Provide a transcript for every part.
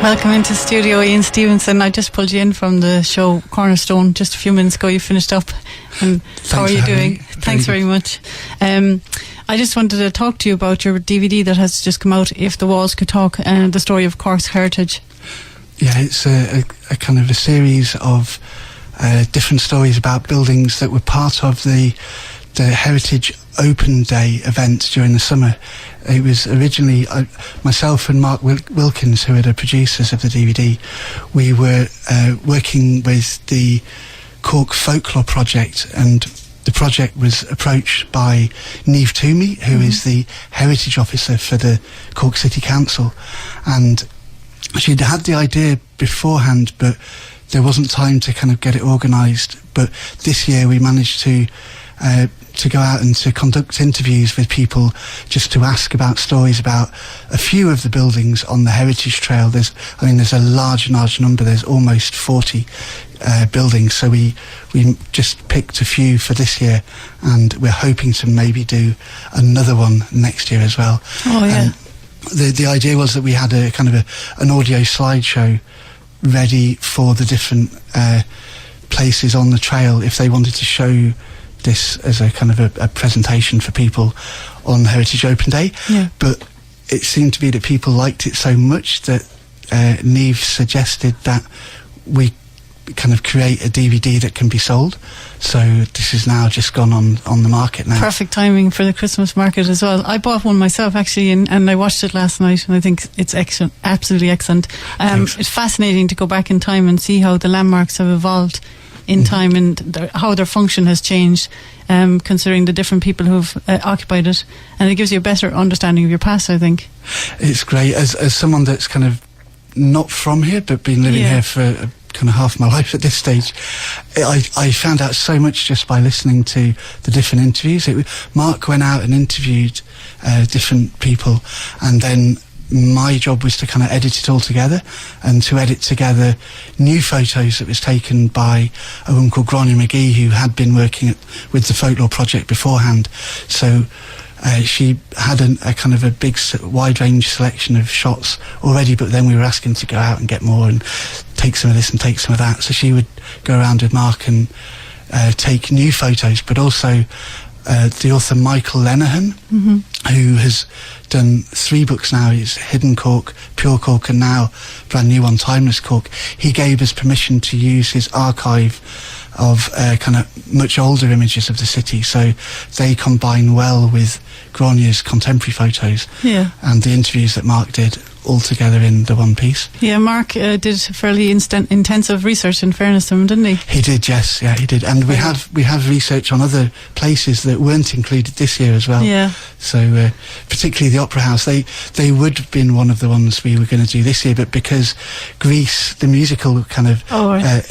Welcome into studio, Ian Stephenson. I just pulled you in from the show Cornerstone just a few minutes ago. You finished up. And how are you doing? Thanks very much. I just wanted to talk to you about your DVD that has just come out, If the Walls Could Talk, and the story of Cork's heritage. Yeah, it's a kind of a series of different stories about buildings that were part of the Heritage Open Day event during the summer. It was originally myself and Mark Wilkins, who are the producers of the DVD. We were working with the Cork Folklore Project, and the project was approached by Niamh Toomey, who is the Heritage Officer for the Cork City Council, and she'd had the idea beforehand, but there wasn't time to kind of get it organised. But this year we managed to go out and to conduct interviews with people, just to ask about stories about a few of the buildings on the Heritage Trail. There's a large number. There's almost 40 buildings, so we just picked a few for this year, and we're hoping to maybe do another one next year as well. Oh yeah. The idea was that we had a kind of an audio slideshow ready for the different places on the trail if they wanted to show this as a kind of a presentation for people on Heritage Open Day. Yeah. But it seemed to be that people liked it so much that Niamh suggested that we kind of create a DVD that can be sold. So this is now just gone on the market now. Perfect timing for the Christmas market as well. I bought one myself actually, and I watched it last night, and I think it's excellent, absolutely excellent. It's fascinating to go back in time and see how the landmarks have evolved in time, and how their function has changed, considering the different people who've occupied it, and it gives you a better understanding of your past, I think. It's great. As someone that's kind of not from here but been living here for kind of half my life at this stage, I found out so much just by listening to the different interviews. Mark went out and interviewed different people, and then my job was to kind of edit it all together, and to edit together new photos that was taken by a woman called Gráinne McGee, who had been working with the Folklore Project beforehand. So she had a kind of a big wide range selection of shots already, but then we were asking to go out and get more and take some of this and take some of that. So she would go around with Mark and take new photos, but also the author Michael Lenihan, who has done 3 books now. He's Hidden Cork, Pure Cork, and now brand new one, Timeless Cork. He gave us permission to use his archive of kind of much older images of the city, so they combine well with Gráinne's contemporary photos and the interviews that Mark did all together in the one piece. Yeah, Mark did fairly intensive research, in fairness to him, didn't he? He did, yes, yeah, he did. And we have research on other places that weren't included this year as well. Yeah. So particularly the Opera House, they would have been one of the ones we were going to do this year, but because Grease, the musical, kind of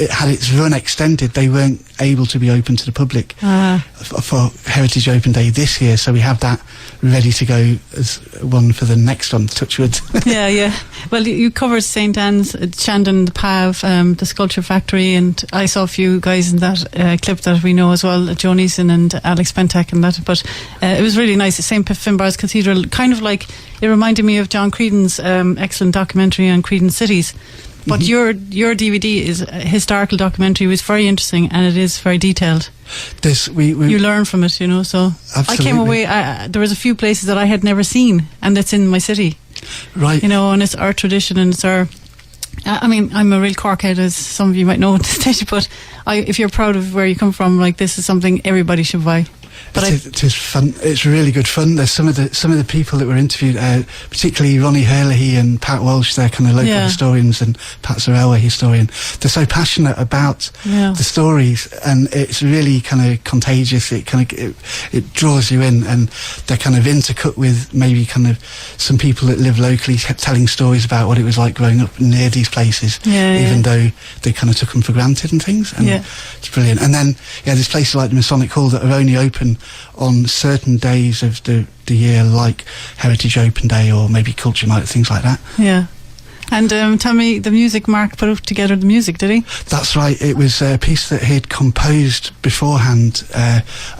it had its run extended, they weren't able to be open to the public for Heritage Open Day this year, so we have that ready to go as one for the next one, Touchwood. Yeah. Well, you covered St Anne's, Shandon, the Pav, the Sculpture Factory, and I saw a few guys in that clip that we know as well, Joe Neeson and Alex Pentak and that, but it was really nice. St Finbarr's Cathedral, kind of like, it reminded me of John Creedon's excellent documentary on Creedon Cities. But your DVD is a historical documentary. It was very interesting, and it is very detailed. You learn from it, you know. So absolutely. I came away. There was a few places that I had never seen, and that's in my city. Right. You know, and it's our tradition, and it's our. I mean, I'm a real Corkhead, as some of you might know at this stage. But if you're proud of where you come from, like, this is something everybody should buy. But it is fun. It's really good fun. There's some of the people that were interviewed, particularly Ronnie Hurley and Pat Walsh. They're kind of local historians, and Pat's a railway historian. They're so passionate about the stories, and it's really kind of contagious. It kind of it draws you in, and they're kind of intercut with maybe kind of some people that live locally telling stories about what it was like growing up near these places, even though they kind of took them for granted and things. And it's brilliant. And then there's places like the Masonic Hall that are only open on certain days of the year, like Heritage Open Day or maybe Culture Night, things like that. Yeah. And tell me, the music, Mark put together the music, did he? That's right. It was a piece that he'd composed beforehand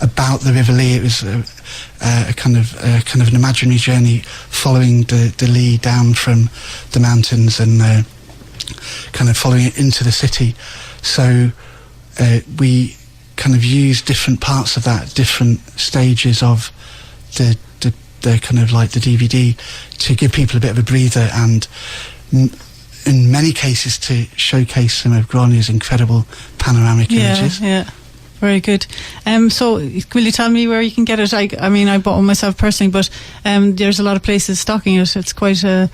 about the River Lee. It was a kind of an imaginary journey following the Lee down from the mountains, and kind of following it into the city. So we kind of use different parts of that, different stages of the kind of like the DVD, to give people a bit of a breather, and in many cases to showcase some of Grania's incredible panoramic images. Yeah. Very good. So will you tell me where you can get it? I mean, I bought one myself personally, but there's a lot of places stocking it. It's quite a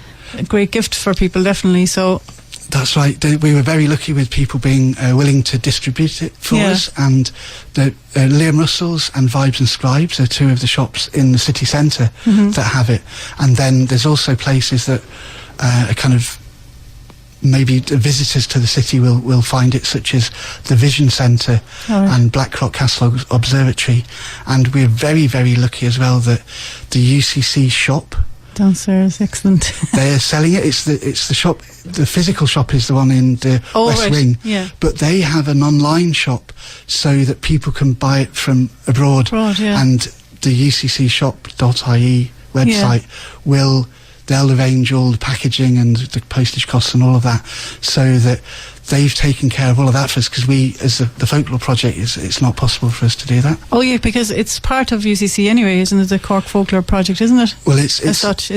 great gift for people, definitely. So that's right. We were very lucky with people being willing to distribute it for us, and Liam Russell's and Vibes and Scribes are two of the shops in the city centre that have it. And then there's also places that are kind of, maybe the visitors to the city will find it, such as the Vision Centre and Blackrock Castle Observatory. And we're very, very lucky as well that the UCC shop downstairs, excellent. They're selling it. It's the shop. The physical shop is the one in the West Wing. Yeah. But they have an online shop so that people can buy it from abroad. And the UCCshop.ie website they'll arrange all the packaging and the postage costs and all of that, so that they've taken care of all of that for us, because we, as the Folklore Project, it's not possible for us to do that. Oh yeah, because it's part of UCC anyway, isn't it? The Cork Folklore Project, isn't it? Well, it's as such.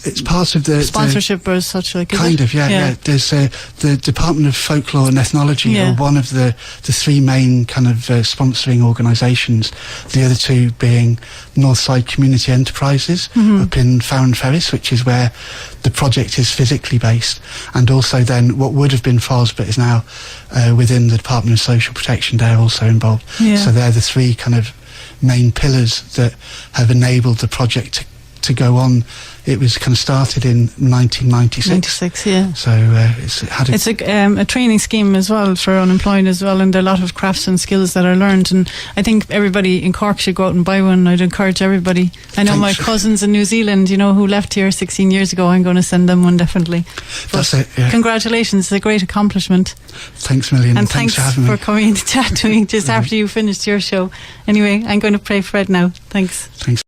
It's part of the sponsorship or as such, like, kind of, yeah. There's the Department of Folklore and Ethnology are one of the three main kind of sponsoring organisations. The other two being Northside Community Enterprises up in Farron Ferris, which is where the project is physically based, and also then what would have been FOS but is now within the Department of Social Protection. They're also involved. So they're the three kind of main pillars that have enabled the project to go on. It was kind of started in 1996. So it's a training scheme as well for unemployed as well, and there are a lot of crafts and skills that are learned, and I think everybody in Cork should go out and buy one. I'd encourage everybody. I know my cousins in New Zealand, who left here 16 years ago. I'm going to send them one, definitely. That's it. Yeah. Congratulations, it's a great accomplishment. Thanks a million, and thanks for having me. for coming to chat to me just after you finished your show. Anyway, I'm going to pray for Fred now. Thanks.